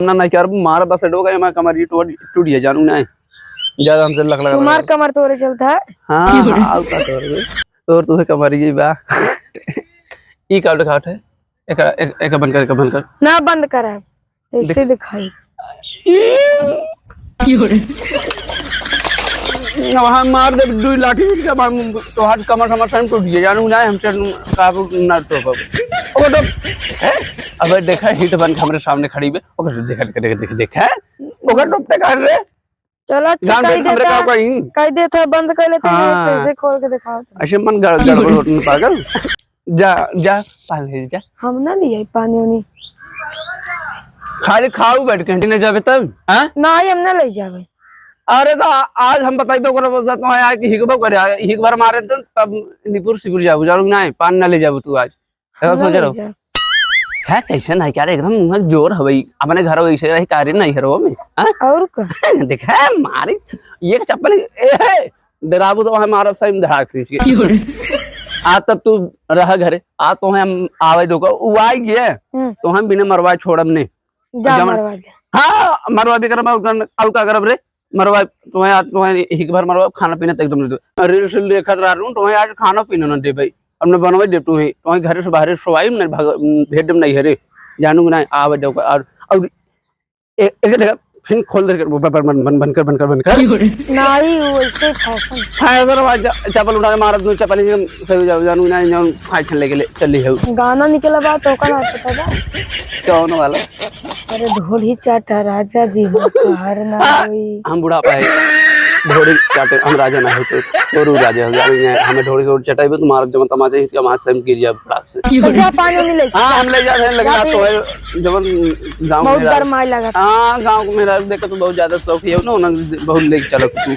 ना नहीं कर मार बस डोगा मैं कमर ये टूट गया जानू ना ज्यादा हमसे लग लगा तुम्हार कमर तोरे चलता है। हां हां का तोर तू है कमर ये बा ई काट काट है एक एक बंद कर ना बंद करा ऐसे दिखाई वहां मार दे दू लाठी का तो हाथ कमर कमर टाइम टूट गया जानू ना हमसे काबू ना तो ओ तो अब देखा हिट बन हमारे सामने खड़ी है ओकर देखा ओकर टोपटे कर रे चलो जान दे हमरे का कहीं कह दे था बंद कर लेते हैं कैसे खोल के दिखाओ ऐसे मन गड़बड़ होने पागल जा जा पाले जा हम ना लिए पानी उनी खाली खाऊ बैठ कैंटीन जावे तब हां ना ही हम ना ले जावे। अरे तो आज हम बताइबे ओकरा बस तो है कि हिकबो करे हिक बार मारे तो तब निपुर सिपुर जाबू जानू ना पान ना ले जाबू तू आज ऐसा सोच रहा है कैसे नहीं क्या एकदम जोर हवई अपने घर वैसे रही कार्य नहीं है में और का देखा मारी ये चप्पल डराबू तो हमारा सही धड़ाक सींच के आ तब तू रह घरे आ तो हम आवे दो को आई गए तो हम बिना मरवा छोड़ब ने जा मरवा दे। हां मरवा भी करब और का करब रे मरवा तो एक बार मरवा खाना पीना तक एकदम अरे लेखत रहूं तो आज खाना पीना न दे भाई हमने बनवे दे तू है तो घर से बाहर सोवाई न भेड़ नहीं है रे जानू ना आवे दो और एक जगह फिर खोल दे बंद कर नहीं वैसे फैशन चप्पल उठा के मार दूं चप्पल सही जानू ना जान खाई छन लेके चली है गाना निकला बात तो का पता बा कौन वाला अरे ढोली चाटा राजा जी हर ना होई हम बुढ़ा पाए ढोली चाटे हम राजा ना हो तो राजा हो जाए हमें ढोली से चटाई पे तुम्हारा जब तमाचा इसका मार सेम गिर जा बड़ा से जा पानी नहीं ले हां हम ले जाते हैं लगा तो है जब गांव बहुत गरमाई लगा हां गांव को मेरा देखो तो बहुत ज्यादा शौक है ना बहुत लेके चलो तू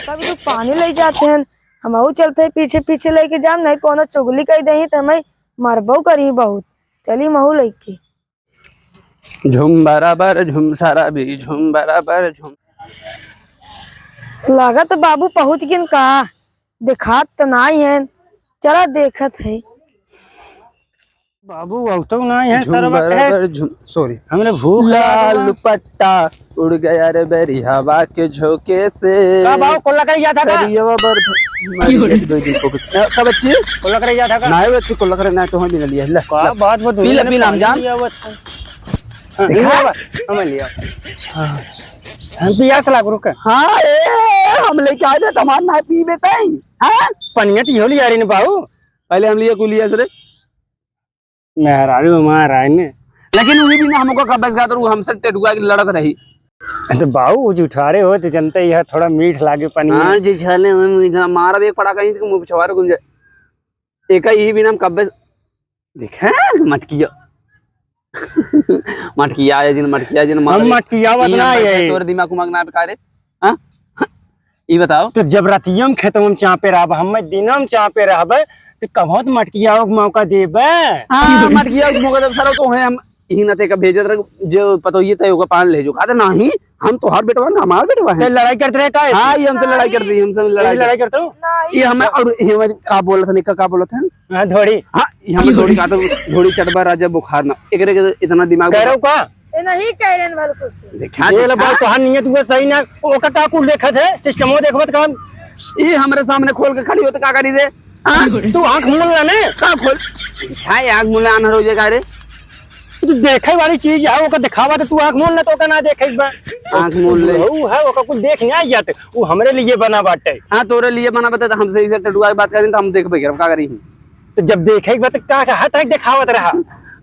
कभी तो पानी ले जाते हैं हम और चलते पीछे पीछे लेके जाम नहीं कोनो चुगली कह दही त हमें मरबो करी बहुत चली महू लेके झुम बराबर झुम सारा भी झुम बराबर झुम लागत बाबू पहुंच गिन का दिखात तो नहीं है चला देखत है बाबू तो नहीं है सर सॉरी हमने भूख लाल दुपट्टा उड़ गया रे बेरी हवा के झोंके से का बाबू कोल्ला कर गया था का करियवा बर दो दिन को का बच्ची कोल्ला कर गया था का नहीं बच्ची कोल्ला करे ना तो हम बिना लिया ले का बात वो पीला हम जान हम लिया हम पियास लाग रुक हां हम लेके आए थे तमार ना पीबे तई हां पनिया ती होली यारी ने बाबू पहले हम लिए कुलिया से मेहरारू मारा ने लेकिन वो भी ना हमको कबस गा तो हमसे टेटुआ की लड़त रही तो बाबू उठारे हो तो जनता यह थोड़ा मीठ लागे पनिया हां जी छले मारा भी एक पड़ा कहीं तो मुंह छवार गुंजे एक ही भी नाम कबस देखा मटकिया मटकिया जिन हम मटकिया बतना है तोर दिमाग को मगना पे रे हां ई बताओ तो जब रातियम खेतम चापे रहब हम दिनम चापे रहब तो कबहत मटकिया मौका देबे हां मटकिया मौका देब सर तो है हम ही नते का भेजत रह जो पतो ये तय होगा पान ले जो कहते नहीं हम तो हर बेटवा हमार बेटवा है लड़ाई करते रहे का हां ये हमसे लड़ाई कर दी हमसे लड़ाई करते हो ये हमें और ये का बोलत है का बोलत है हां धोड़ी हां हम धोड़ी का तो धोड़ी चढ़बा राजा बुखार ना एकरे के इतना दिमाग करो का ए नहीं कह रहे वाल कुछ देखा ये लो बात कहां नियत हुआ सही ना ओ का कुल देखत है सिस्टमो देखबत काम ये हमरे सामने खोल के खड़ी होत का करी दे तू आंख मुल्ला ने का खोल हाय आंख मुल्ला अनहर हो जे का रे तू देखे वाली चीज है ओका दिखावा तो तू आंख मोल ना तो का ना देखे बा आंख मोल ले वो है ओका कुछ देख नहीं आ जाते वो हमरे लिए बना बाटे हां तोरे लिए बना बता तो हमसे इसे टटुआ की बात करें तो हम देखबे का करी तो जब देखे बात का हाथ तक दिखावत रहा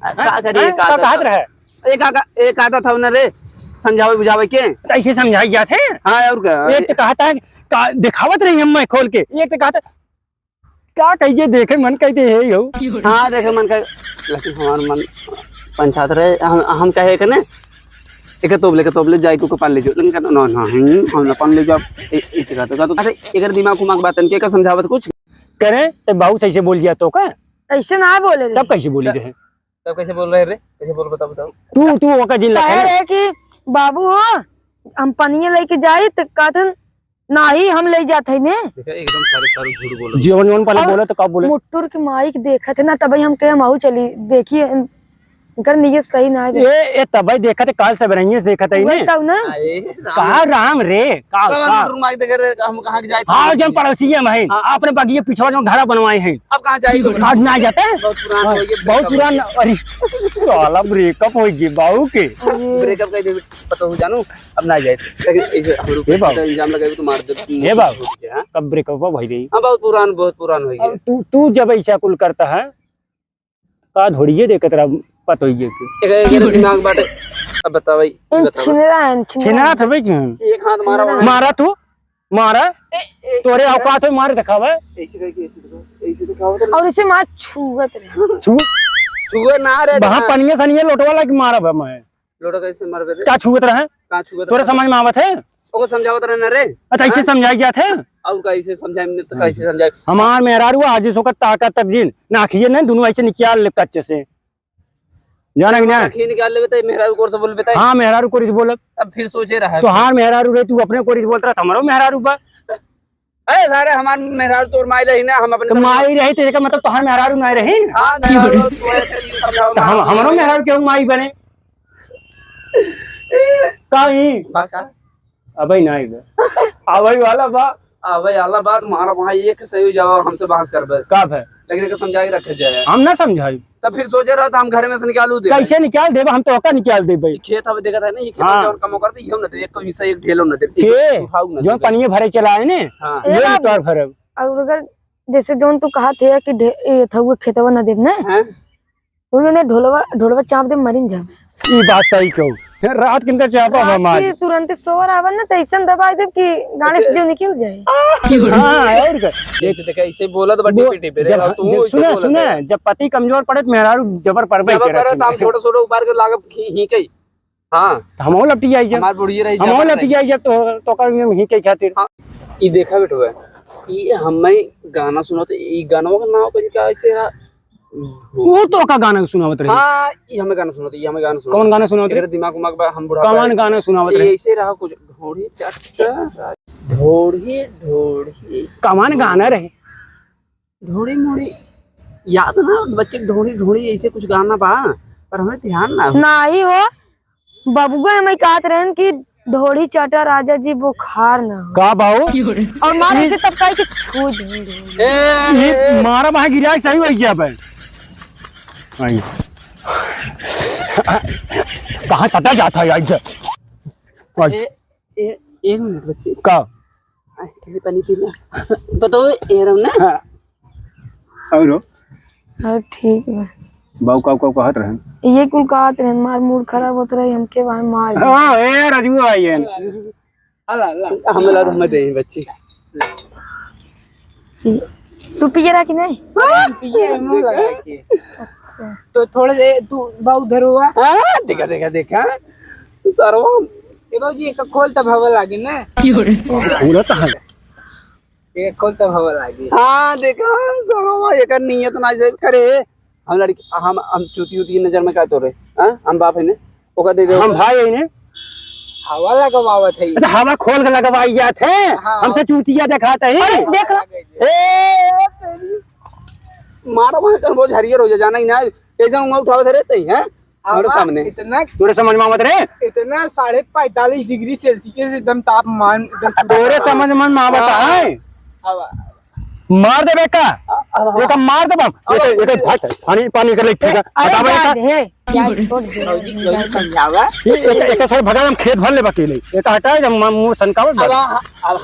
का करी का कहत रहा एक आता था ना रे समझावे बुझावे के ऐसे समझाई जाते हां और का एक तो कहता है दिखावत रही हम मैं खोल के एक तो कहता क्या कहिए देखे मन कहते है यो हां देखे मन का लेकिन हमार मन पंचायत रहे हम कहे के ने एक तोबले जाई को पान ले जो लेकिन कहता ना ना हम पान ले जाओ ऐसे कहता तो एकर दिमाग को मांग बातन के का समझावत कुछ करे तो बाबू सही से बोल दिया तो का ऐसे ना बोले तब कैसे बोली रहे तब कैसे बोल रहे रे कैसे बोल बताओ तू ओका जिन कह रहे कि बाबू हो हम पनिया लेके जाए तो कहतन नहीं हम ले जाते ने एकदम सारे झूठ बोलो जीवन पहले बोले तो कब बोले मुट्टूर के माइक देखा थे ना तभी हम कहे माऊ चली देखिए इनकर नियत सही ना है ए तब देखा थे काल सब रही देखा था इन्हें तब ना कहा राम रे का रूम आके देखे रे, हम कहाँ जाए हाँ जब पड़ोसी है मैं आपने बाकी पिछड़ा जो घर बनवाए हैं अब कहाँ जाएगी आज ना जाता है बहुत पुराना हो गया बहुत पुराना अरे साला ब्रेकअप हो गई बाबू के ब्रेकअप कर दे पता हो जानू अब ना जाए लेकिन ऐसे हम लोग ए बाबू। इल्जाम लगाए तो मार दे ए बाबू। कब ब्रेकअप भाई रही हाँ बहुत पुरान हो गया तू जब ऐसा कुल करता है का धोड़िए देख तेरा पता ही है कि एक दिमाग बाटे अब बता भाई छिनरा है छिना था भाई क्यों एक हाथ मारा वहाँ। मारा तू मारा तोरे औकात में मार दिखावा ऐसे करके ऐसे दिखाओ तो और इसे मार छुअत रहे छू छुए ना रे वहां पनिया सनिया लोटवा लग मारा बा मैं लोटा कैसे मर गए का छुअत रहे कहाँ छुए तोरे समझ में आवत है ओको समझावत रहे ना रे अच्छा ऐसे समझाई जाते हैं अब कैसे समझाए हमने तो कैसे समझाए हमार मेहरारू आज सोकर ताकत तक जिन नाखिए ना दोनों ऐसे निकाल ले कच्चे से जाना कि ना खी निकाल ले बताए मेहरारू कोर से बोल बताए हाँ मेहरारू को रिस बोल अब फिर सोचे रहा है तो हाँ मेहरारू रे तू अपने को रिस बोलता रहा हमारो मेहरारू बा अरे सारे हमार मेहरारू तोर माई रही ना हम अपने तो माई रही तेरे का मतलब तोहार मेहरारू नहीं रही हां मेहरारू तो ऐसे समझाओ तो हम हमारो मेहरारू क्यों माई बने कहीं बाका अबे नहीं बे अबे वाला बा भाई अल्लाह बात मारा वहां एक सही जवाब हमसे बहस कर बे कब है लेकिन इसको समझा के रखे जाए हम ना समझाई तब फिर सोचे रहा था हम घर में से निकालू दे कैसे निकाल दे हम तो का निकाल दे भाई खेत अब देखा था ना ये खेत हाँ। में कम करते ये न दे एक को हिस्सा एक ढेलो न दे के उठाऊ न जो पनिये भरे चलाए ने हां ये तोर भरब और अगर जैसे जोन तू कहा थे कि ये थहुए खेतवा ना देब ना हैं वो ने ढोलवा चाप दे मरिन जावे ई बात सही कहू रात किनका चापा हमार रात तुरंत सोर आवन ना तैसन दबाई दे कि गाने से जो निकल जाए हां और का जैसे देखा इसे बोला तो बड्डी पिटी पे रे तू सुने सुने जब पति कमजोर पड़े तो मेहरारू जबर पड़बे जब पर हम छोटा छोटा ऊपर के लागब ही कई हां हमो लपटी आई जब हमार बुढ़िया रही हमो लपटी आई जब तो कर में ही के खातिर ई देखा बेटो है ये हमें गाना सुनो तो ई गाना का नाम पे क्या ऐसे वो तो का गाना सुनावत रही हां ये हमें गाना सुनो तो ये हमें गाना सुनो कौन गाना सुनावत तेरे दिमाग उमाग बा हम बुढ़ा कौन गाना सुनावत ये रही ऐसे रहा कुछ ढोड़ी चाचा ढोड़ी ढोड़ी कमान गाना रहे ढोड़ी मोड़ी याद ना बच्चे ढोड़ी ढोड़ी ऐसे कुछ गाना बा पर हमें ध्यान ना नाही हो बबुआ हमें कहत रहन कि ढोड़ी चाटा राजा जी बुखार ना हो का बाऊ और मारे से तब कहे कि छू देंगे ये मारा वहां गिरा सही वही जा पे आई कहां सटा जाता है आज एक मिनट बच्चे का ये पानी पी ले बताओ ये रहो ना और हाँ ठीक है बाऊ का कहत रहे ये कुल कहत रहन मार मूड खराब होत रही हमके वहां मार दे। हां ए राजू आई है अल्लाह हमें लगा हम दे बच्चे तू पिए रहा कि नहीं पिए मुंह लगा के अच्छा तो थोड़े से तू बाऊ उधर हुआ हां देखा देखा देखा सरवा ए बाऊ जी एक खोल तब हवा लागे ना पूरा तो है एक खोल तब हवा लागे हां देखा सरवा एक नियत ना से करे हम लड़की हम चूती उती की नजर में का तो रे हां हम बाप है ने ओका दे दे हम भाई है ने हवा लगवावत है अच्छा हवा खोल के लगवाई जाते हैं हमसे चूतिया दिखाते हैं देख ला ए तेरी मारा वहां कर बहुत हरियर हो जा जाना ही ना ऐसा उंगली उठावत रहते हैं हमारे सामने इतना तोरे समझ में आवत रे इतना 45 डिग्री सेल्सियस एकदम तापमान एकदम तोरे समझ में आवत है हवा मार दे बेटा ये का मार दे बाप ये भाग पानी पानी कर ले ठीक है बता बेटा दे क्या छोड़ दे समझावा ये एक सर भगा हम खेत भर ले बकेले ये का हटा जब मुंह सनकावत अब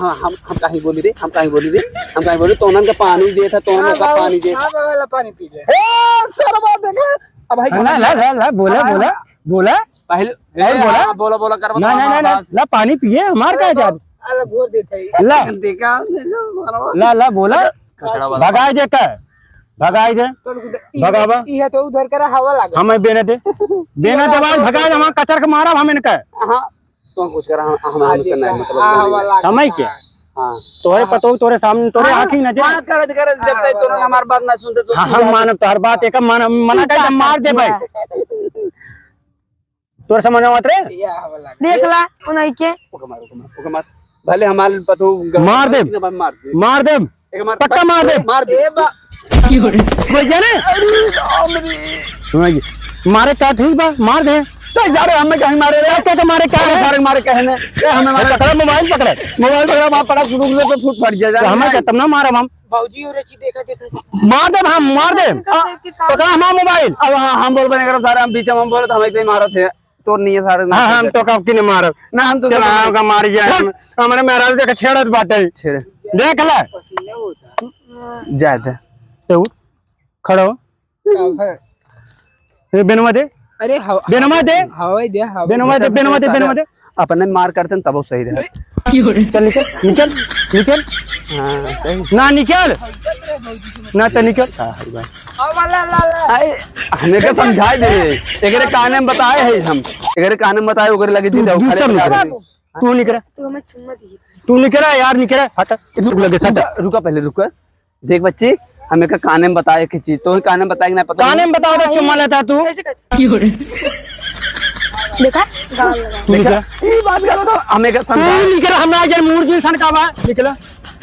हम कहीं बोली रे हम कहीं बोली तो उन्होंने पानी दे था तो उन्होंने का पानी दे हां बगल पानी पी ले ए सरवा देखा अब भाई ला ला ला ला बोला बोला बोला पहले बोला बोला कर ना ना ना ला पानी पिए हमार का जाद अरे बोल देते है ला देखा सरवा ला ला बोला कचड़ा वाला भगाई दे का भगाई दे तो भगावा ये तो उधर कर हवा लगा हमें बेने दे बाद भगाए हम कचर के मारा हम इनका हां तो कुछ कर हम करना है मतलब हवा लगा समय क्या हां तोरे पतो तोरे सामने तोरे आंखी नजर हां कर जब तक तो हमारी बात ना सुनते तो हाँ हम मानब तो हर बात एक मना कर मार दे भाई तोरे समझ में आवत रे ये हवा लगा देख ला उन्हीं के ओके मार भले हमारे पतो मार दे मार दे एक मार पक्का मार दे मार दे कोई जाने मारे का ठीक बा मार दे तो सारे हमें कहीं मारे रे तो मारे का है सारे मारे कहने ए हमें मारे पकड़ा मोबाइल पकड़ा वहां पड़ा रुकने पे फुट फट तो जाए हमें तब ना मारा हम बाबूजी और अच्छी देखा देखा मार दे हम मार दे पकड़ा हमारा मोबाइल अब हम बोल बने कर सारे हम बीच में हम बोले तो हमें कहीं मारा थे तो नहीं है सारे हाँ हम तो कब की मार ना हम तो चला का मार गया हमारे मेरा देख छेड़त बाटे छेड़े देख ले पसीने होता जाते तो खड़ा हो कब है ये बेनवा दे अरे बेनवा दे हवाई दे बेनवा दे बेनवा दे बेनवा दे अपने मार करते हैं तब वो सही रहे चल निकल निकल निकल हाँ सही ना निकल ना तो निकल हमें क्या समझाए दे एकरे काने में बताए है हम एकरे काने में बताए ओकरे लगे जिंदा दूसरा निकल तू निकल तू हमें चुम्मा दी तू निकल यार निकल हट रुक लगे सट रुका पहले रुका देख बच्ची हमें का काने में बताए की चीज तो ही काने में बताएगी ना पता काने में बताओ तो चुम्मा लेता तू देखा गाल लगा तू निकल ये बात कर तो हमें का तू समझा निकल हमरा जन मूड दिन सन का बा निकल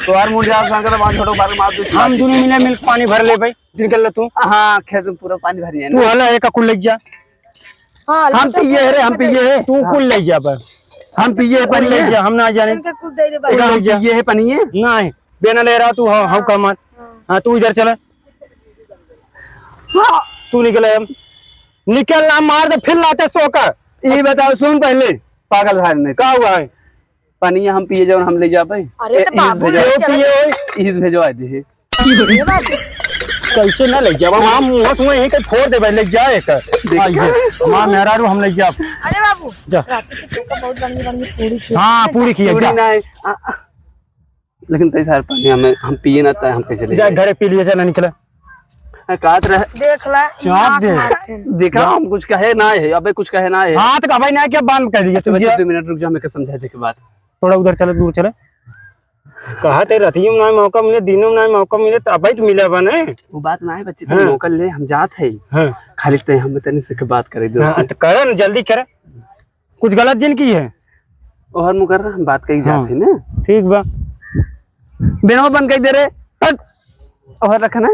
तो यार मुझे आप संग तो बात छोड़ो बार मार दो हम दोनों मिले मिल पानी भर ले भाई निकल ले तू हां खेत में पूरा पानी भर जाए तू हला एक कुल ले जा हाँ हम पिए है रे हम पिए है तू कुल ले जा बस हम पिए है कुल पानी ले है जा हम ना जाने इनका कुछ दे दे भाई हम पिए है पानी है नहीं बेना ले रहा तू हां का मार हां तू इधर चला हां तू निकल निकल ना मार दे फिर लाते सो का ये बताओ सुन पहले पागल धार ने का हुआ है पानी हम पिए जाओ हम ले जा भाई अरे तो बाबू ले चले इस भेजवा दे ये बात है। कैसे ना ले जा हम मुंह सुन यही के फोड़ दे भाई ले जा एक हां मेरा रू हम ले जा अरे बाबू जा। रात की चौका बहुत बड़ी बड़ी पूरी खी हां पूरी खिया पूरी जा ना है लेकिन तई सार पानी हमें हम पिए ना तो हम कैसे ले जा घर पी लिया चला निकला काट रहे देख ला चाप दे। देखा हम कुछ कहे ना है अबे कुछ कहे ना है हां तो भाई ना क्या बांध कर दिया अच्छा बच्चे 2 मिनट रुक जा हमें के समझा दे के बाद थोड़ा उधर चले दूर चले कहा ते रतियों में मौका मिले दिनों में मौका मिले तो अभी तो मिला बने वो बात ना है बच्चे तो मौका ले हम जात है हां खाली ते हम तनी से के बात करे दो तो करे ना जल्दी करे कुछ गलत जिन की है और मुकर रहा हम बात कही जात है ना ठीक बा बिना बंद कर दे रे और रखना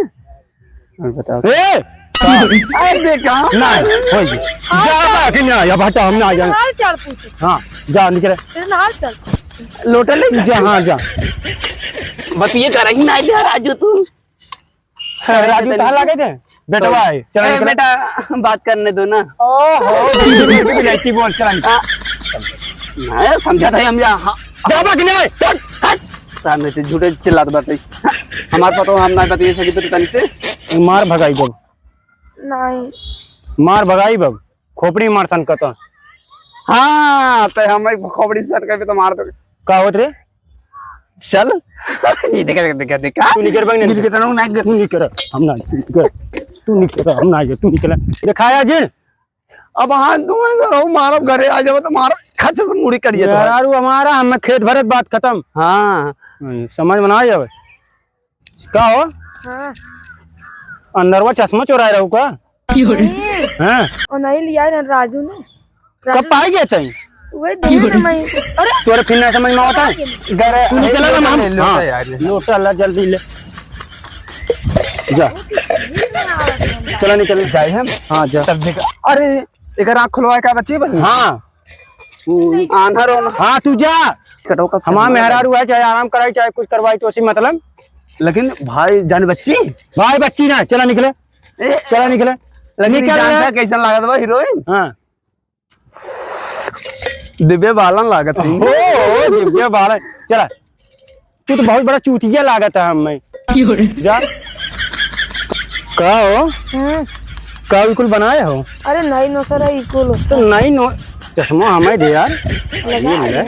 और बताओ ए अरे देखा नहीं हो जी जा बा कि ना या भाटा हम ना जाए हाल चाल पूछे हां जा निकले तेरा हाल चाल लोटा ले जा हां जा बस ये कर ही ना दे राजू तू राजू कहां लगे थे बेटवा है चल ए, निकले बेटा बात करने दो ना ओहो दीदी भी लाइटी बोल चल मैं समझा था हम यहाँ जा बा कि नहीं सामने से झूठे चिल्लात बाटे हमारे पता हम ना बता सकी तो तनी से मार भगाई बब नहीं मार भगाई बब खोपड़ी मार सन कत हाँ तो हम खोपड़ी सर कर तो मार दो का होत रे चल ये देखा तू निकल बग गिर के तनो ना तू निकल हम ना निकल तू निकल हम ना तू निकल दिखाया जिन अब हाँ तुम रहो मारो घरे आ जाओ तो मारो खच से मुड़ी करिए तो यारू हमारा हम खेत भरत बात खत्म हाँ समझ में ना जावे का हो हाँ अंदरवा चश्मा चुराए रहू का हां और नहीं लिया है ना राजू ने कब पाई गए तई वही दे ना मैं अरे तोरे फिर ना समझ में आता है घरे तू निकल ना हम लोटा हां यार लोटा ला जल्दी ले जा चला निकल जाए हम हां जा तब देखा अरे एक आँख खुलवाए का बच्चे भाई हां आंधर हो हां तू जा कटो का हमारा मेहरारू है चाहे आराम कराई चाहे कुछ करवाई तो उसी मतलब लेकिन भाई जान बच्ची भाई बच्ची ना चला निकले चला निकले निकल निकल कैसा लागत बा हीरोइन हां दिव्य बालन लागत है ओ दिव्य बाल चला तू तो बहुत बड़ा चूतिया लागत है हमें जा का हो का बिल्कुल बनाए हो अरे नहीं नो सर इकुल तो नहीं नो चश्मा हमें दे यार ये ले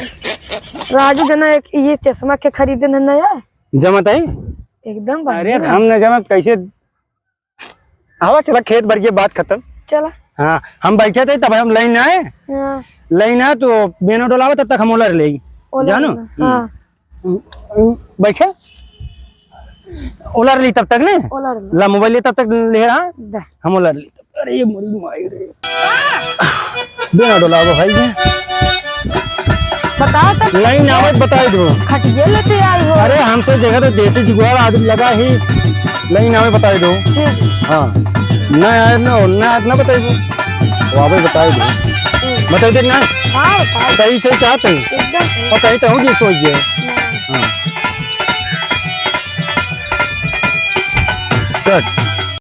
राजू देना एक ये चश्मा के खरीदे ना नया जमत है एकदम अरे बढ़िया हम न जमत कैसे आवा चला खेत भर के बात खत्म चला हाँ हम बैठे थे तब हम लाइन आए हाँ लाइन आए तो बेनो डोलावा तब तक हम ओलर लेगी ओला जानो हाँ बैठे ओलर ली तब तक ने ओला ला मोबाइल ले तब तक ले रहा दे हम ओलर ली तब अरे ये मुरी माई रे बेनो डोलावा भाई ने बता तक लाइन आवत बताई दो खटिए लेते आई हो अरे हमसे जगह तो देसी जुगाड़ आदमी लगा ही लाइन आवे बताई दो ठीक हाँ ना यार ना बताई दो वापस बता दो, बता दे ना। हाँ बताओ। सही से चाहते हैं एकदम सही। और कहीं तो होगी सोचिए। हाँ कट।